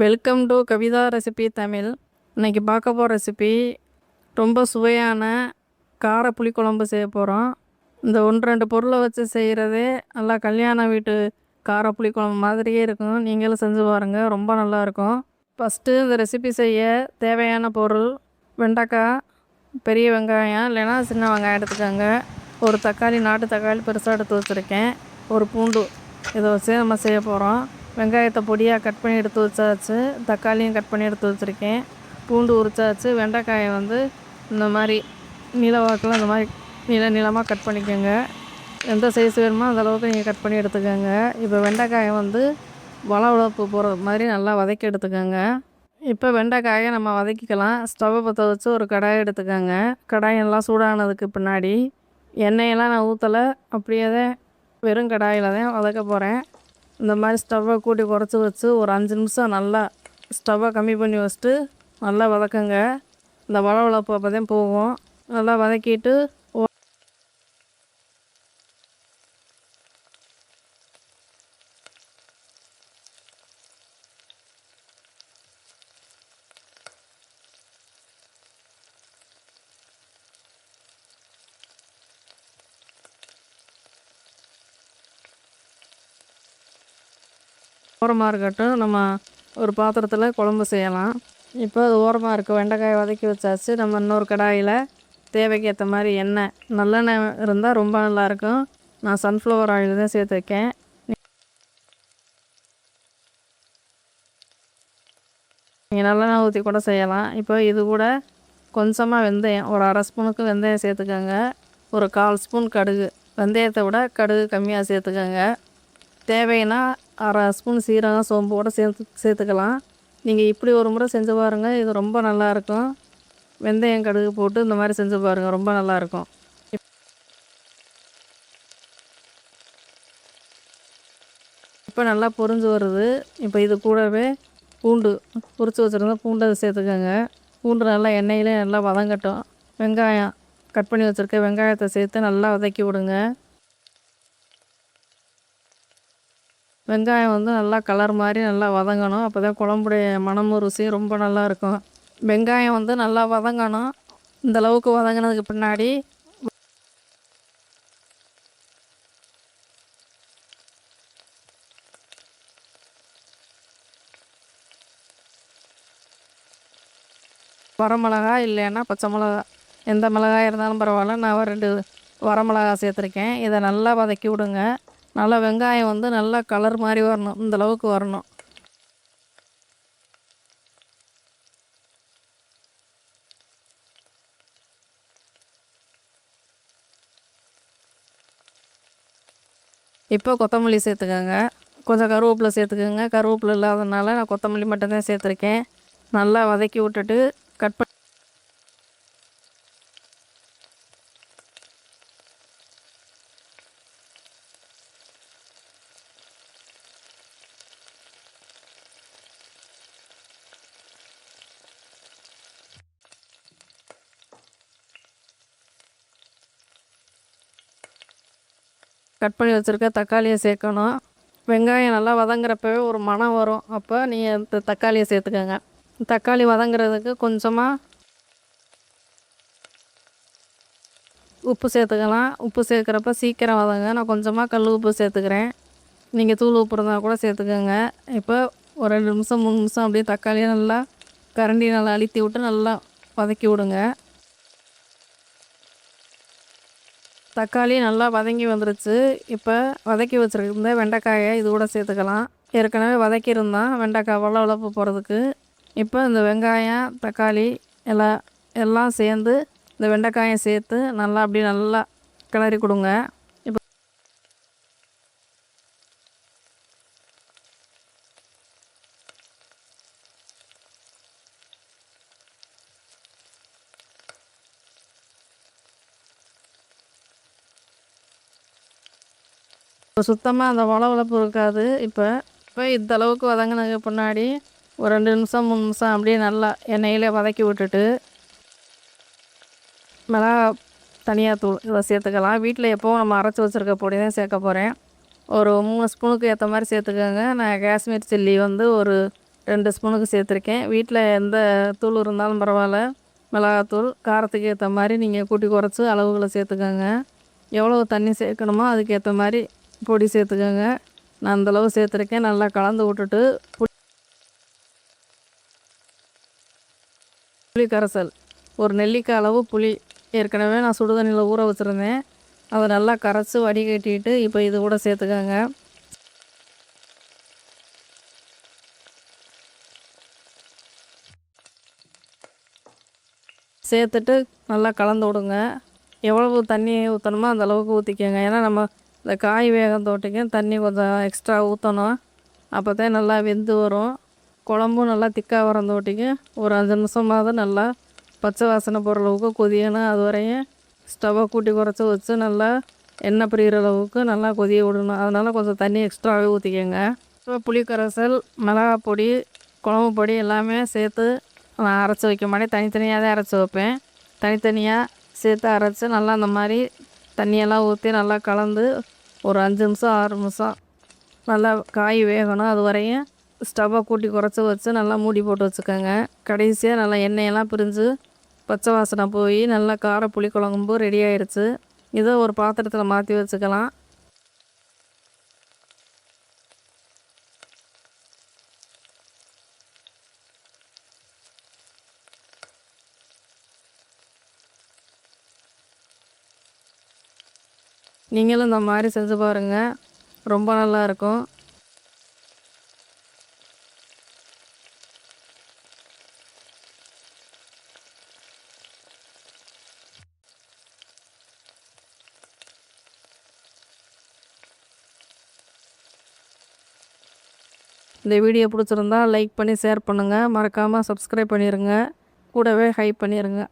Welcome to Kavitha recipe Tamil. இன்றைக்கி பார்க்க போகிற ரெசிபி ரொம்ப சுவையான கார புளிக்குழம்பு செய்ய போகிறோம். இந்த 1-2 பொருளை வச்சு செய்கிறதே நல்லா கல்யாண வீட்டு கார புளிக்குழம்பு மாதிரியே இருக்கும். நீங்களும் செஞ்சு பாருங்கள், ரொம்ப நல்லாயிருக்கும். ஃபஸ்ட்டு இந்த ரெசிபி செய்ய தேவையான பொருள்: வெண்டைக்காய், பெரிய வெங்காயம் இல்லைன்னா சின்ன வெங்காயம் எடுத்துக்கோங்க, ஒரு தக்காளி, நாட்டு தக்காளி பெருசாக எடுத்து வச்சுருக்கேன், ஒரு பூண்டு. இதை வச்சு நம்ம செய்ய போகிறோம். வெங்காயத்தை பொடியாக கட் பண்ணி எடுத்து வச்சாச்சு, தக்காளியும் கட் பண்ணி எடுத்து வச்சுருக்கேன், பூண்டு உரிச்சாச்சு. வெண்டைக்காயை இந்த மாதிரி நீளவாக்கில் இந்த மாதிரி நீளமாக கட் பண்ணிக்கோங்க. எந்த சைஸ் வேணுமோ அந்த அளவுக்கு நீங்கள் கட் பண்ணி எடுத்துக்கோங்க. இப்போ வெண்டைக்காயை வளவளப்பு போகிற மாதிரி நல்லா வதக்கி எடுத்துக்கோங்க. இப்போ வெண்டைக்காயை நம்ம வதக்கிக்கலாம். ஸ்டவ்வை பற்ற வச்சு ஒரு கடாயை எடுத்துக்கோங்க. கடாயெல்லாம் சூடானதுக்கு பின்னாடி எண்ணெயெல்லாம் நான் ஊற்றலை, அப்படியே தான் வெறும் கடாயில் தான் வதக்க போகிறேன். இந்த மாதிரி ஸ்டவ்வை கூட்டி குறைச்சி வச்சு ஒரு 5 நிமிஷம் நல்லா ஸ்டவ்வை கம்மி பண்ணி வச்சுட்டு நல்லா வதக்குங்க. இந்த வளவளப்பு அப்போ தான் போகும். நல்லா வதக்கிட்டு ஓரமாக இருக்கட்டும். நம்ம ஒரு பாத்திரத்தில் குழம்பு செய்யலாம். இப்போ அது ஓரமாக இருக்குது. வெண்டைக்காயை வதக்கி வச்சாச்சு. நம்ம இன்னொரு கடாயில் தேவைக்கு ஏற்ற மாதிரி எண்ணெய், நல்லெண்ணெய் இருந்தால் ரொம்ப நல்லாயிருக்கும். நான் சன்ஃப்ளவர் ஆயில் தான் சேர்த்துருக்கேன். நீங்கள் நல்லெண்ணெய் ஊற்றி கூட செய்யலாம். இப்போ இது கூட கொஞ்சமாக வெந்தயம், ஒரு 1/2 ஸ்பூனுக்கு வெந்தயம் சேர்த்துக்கோங்க, ஒரு 1/4 ஸ்பூன் கடுகு. வெந்தயத்தை விட கடுகு கம்மியாக சேர்த்துக்கோங்க. தேவைன்னா 1/2 ஸ்பூன் சீரகம், சோம்பு கூட சேர்த்துக்கலாம். நீங்கள் இப்படி ஒரு முறை செஞ்சு பாருங்கள், இது ரொம்ப நல்லாயிருக்கும். வெந்தயம் கடுகு போட்டு இந்த மாதிரி செஞ்சு பாருங்கள், ரொம்ப நல்லாயிருக்கும். இப்போ நல்லா பொரிஞ்சு வருது. இப்போ இது கூடவே பூண்டு பொரிச்சு வச்சுருந்தா பூண்டை சேர்த்துக்கோங்க. பூண்டு நல்லா எண்ணெயிலே நல்லா வதங்கட்டும். வெங்காயம் கட் பண்ணி வச்சுருக்க வெங்காயத்தை சேர்த்து நல்லா வதக்கி விடுங்க. வெங்காயம் நல்லா கலர் மாதிரி நல்லா வதங்கணும். அப்போ தான் குழம்புடைய மனமும் ருசியும் ரொம்ப நல்லாயிருக்கும். வெங்காயம் நல்லா வதங்கணும். இந்தளவுக்கு வதங்கினதுக்கு பின்னாடி வரமிளகா இல்லைன்னா பச்சை மிளகா, எந்த மிளகாய் இருந்தாலும் பரவாயில்ல. நான் 2 வரமிளகா சேர்த்துருக்கேன். இதை நல்லா வதக்கி விடுங்க. நல்லா வெங்காயம் நல்லா கலர் மாதிரி வரணும், இந்தளவுக்கு வரணும். இப்போ கொத்தமல்லி சேர்த்துக்கோங்க, கொஞ்சம் கருவேப்பிலை சேர்த்துக்கோங்க. கருவேப்பிலை இல்லாததுனால நான் கொத்தமல்லி மட்டும்தான் சேர்த்துருக்கேன். நல்லா வதக்கி விட்டுட்டு கட் பண்ணி வச்சுருக்க தக்காளியை சேர்க்கணும். வெங்காயம் நல்லா வதங்குறப்பவே ஒரு மணம் வரும். அப்போ நீங்கள் இந்த தக்காளியை சேர்த்துக்கோங்க. தக்காளி வதங்குறதுக்கு கொஞ்சமாக உப்பு சேர்த்துக்கலாம். உப்பு சேர்க்குறப்ப சீக்கிரம் வதங்க. நான் கொஞ்சமாக கல் உப்பு சேர்த்துக்கிறேன். நீங்கள் தூள் உப்பு இருந்தால் கூட சேர்த்துக்கோங்க. இப்போ ஒரு 2 நிமிஷம் 3 நிமிஷம் அப்படியே தக்காளியை நல்லா கரண்டி நல்லா அழுத்தி விட்டு நல்லா வதக்கி விடுங்க. தக்காளி நல்லா வதங்கி வந்துருச்சு. இப்போ வதக்கி வச்சுருந்த வெண்டைக்காயை இது கூட சேர்த்துக்கலாம். ஏற்கனவே வதக்கியிருந்தான் வெண்டைக்காய் வளவளப்பு போகிறதுக்கு. இப்போ இந்த வெங்காயம், தக்காளி எல்லாம் சேர்ந்து இந்த வெண்டைக்காயை சேர்த்து நல்லா நல்லா கிளறி கொடுங்க. இப்போ சுத்தமாக அந்த வளவளப்பு இருக்காது. இப்போ இந்த அளவுக்கு வதங்கினதுக்கு பின்னாடி ஒரு 2 நிமிஷம் 3 நிமிஷம் அப்படியே நல்லா எண்ணெயிலே வதக்கி விட்டுட்டு மிளகா தனியாத்தூள் இதை சேர்த்துக்கலாம். வீட்டில் எப்போவும் நம்ம அரைச்சி வச்சுருக்க பொடி தான் சேர்க்க போகிறேன். ஒரு 3 ஸ்பூனுக்கு ஏற்ற மாதிரி சேர்த்துக்கோங்க. நான் காஷ்மீர் சில்லி ஒரு 2 ஸ்பூனுக்கு சேர்த்துருக்கேன். வீட்டில் எந்த தூள் இருந்தாலும் பரவாயில்ல, மிளகாத்தூள் காரத்துக்கு ஏற்ற மாதிரி நீங்கள் கூட்டி குறைச்சி அளவுகளை சேர்த்துக்கோங்க. எவ்வளோ தண்ணி சேர்க்கணுமோ அதுக்கேற்ற மாதிரி பொடி சேர்த்துக்கோங்க. நான் அந்தளவு சேர்த்துருக்கேன். நல்லா கலந்து விட்டுட்டு புளி கரைசல் ஒரு நெல்லிக்காய் அளவு புளி ஏற்கனவே நான் சுடுதண்ணியில் ஊற வச்சுருந்தேன். அதை நல்லா கரைச்சி வடிகட்டிட்டு இப்போ இது கூட சேர்த்துக்கோங்க. சேர்த்துட்டு நல்லா கலந்து விடுங்க. எவ்வளவு தண்ணி ஊற்றணுமோ அந்த அளவுக்கு ஊற்றிக்கோங்க. ஏன்னா நம்ம இந்த காய் வேகம் தோட்டிக்கும் தண்ணி கொஞ்சம் எக்ஸ்ட்ரா ஊற்றணும். அப்போ தான் நல்லா வெந்து வரும். குழம்பும் நல்லா திக்காக வரந்தோட்டிக்கும் ஒரு 5 நிமிஷமாவது நல்லா பச்சை வாசனை போகிற அளவுக்கு கொதியணும். அது வரையும் ஸ்டவ்வை கூட்டி குறைச்சி வச்சு நல்லா எண்ணெய் பிரிகிற அளவுக்கு நல்லா கொதிய விடணும். அதனால் கொஞ்சம் தண்ணி எக்ஸ்ட்ராவே ஊற்றிக்கோங்க. இப்போ புளி கரைசல், மிளகாய் பொடி, குழம்பு பொடி எல்லாமே சேர்த்து நான் அரைச்சி வைக்க மாட்டேன். தனித்தனியாக தான் அரைச்சி வைப்பேன். தனித்தனியாக சேர்த்து அரைச்சி நல்லா அந்த மாதிரி தண்ணியெல்லாம் ஊற்றி நல்லா கலந்து ஒரு 5 நிமிஷம் 6 நிமிஷம் நல்லா காய் வேகணும். அது வரையும் ஸ்டவ்வை கூட்டி குறைச்சி வச்சு நல்லா மூடி போட்டு வச்சுக்கோங்க. கடைசியாக நல்லா எண்ணெயெல்லாம் பிரிஞ்சு பச்சை வாசனை போய் நல்லா கார புளி குழம்பு ரெடி ஆயிடுச்சு. இதை ஒரு பாத்திரத்தில் மாற்றி வச்சுக்கலாம். நீங்களும் இந்த மாதிரி செஞ்சு பாருங்கள், ரொம்ப நல்லாயிருக்கும். இந்த வீடியோ பிடிச்சிருந்தா லைக் பண்ணி ஷேர் பண்ணுங்கள். மறக்காமல் சப்ஸ்கிரைப் பண்ணிடுங்க. கூடவே ஹைப் பண்ணிடுங்க.